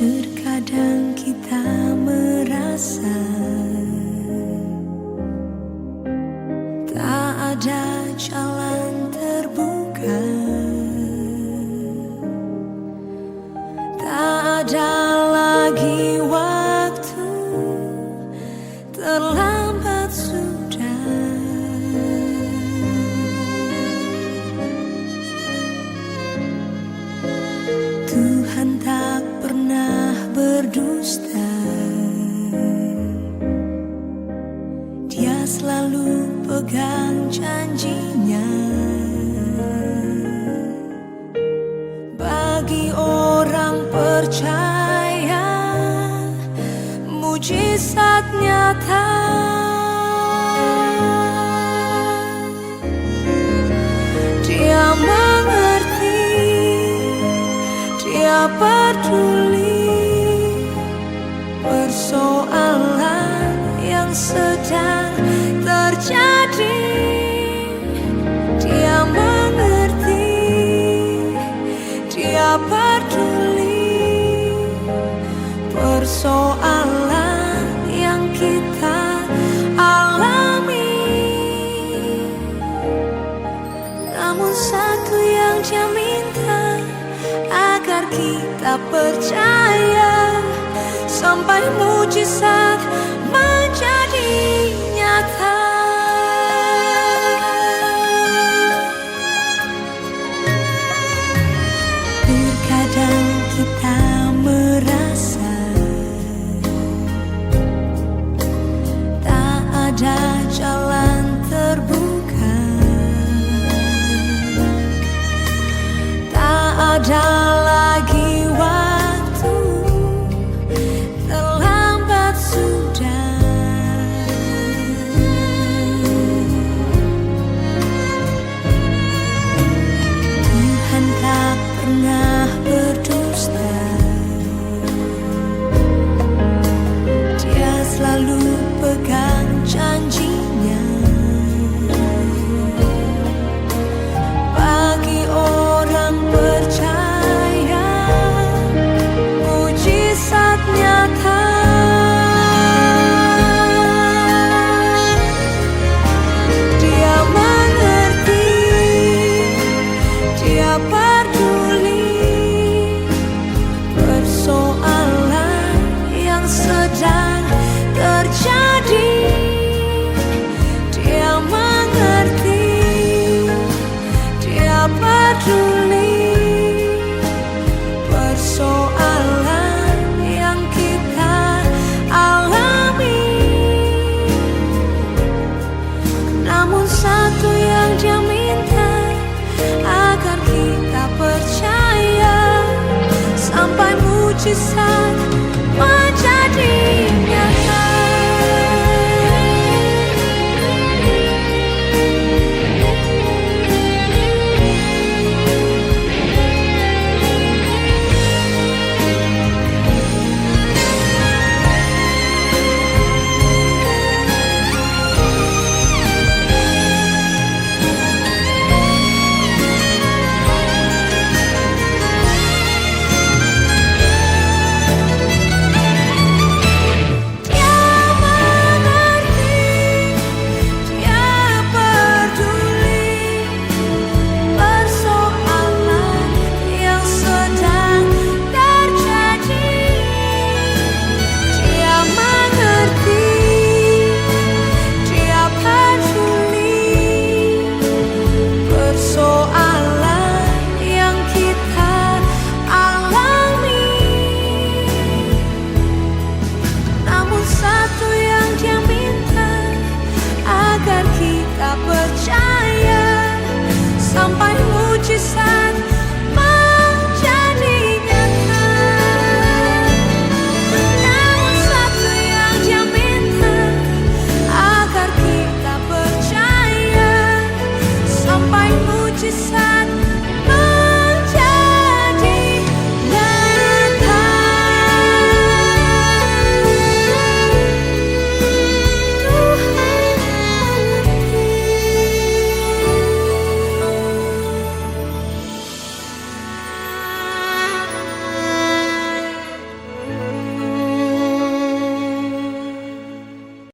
Terkadang kita merasa tak ada jalan terbuka, tak ada lagi waktu, terlambat sudah. Tuhan tak pernah berdusta, Dia selalu pegang janjinya. Bagi orang percaya, mujizat nyata. Dia mengerti, Dia peduli persoalan yang sedang terjadi. Dia mengerti, Dia peduli persoalan yang kita alami. Namun satu yang Dia minta, agar kita percaya sampai mujizat menjadi nyata. Terkadang kita merasa tak ada jalan terbuka, tak ada lagi waktu, terlambat sudah. Tuhan tak pernah berdusta, Dia selalu pegang janjinya. Bagi orang percaya, mujizat nyata. Dia mengerti, Dia peduli persoalan yang sedang terjadi. Dia mengerti, Dia peduli persoalan yang kita alami. Namun satu yang Dia minta, agar kita percaya sampai mujizat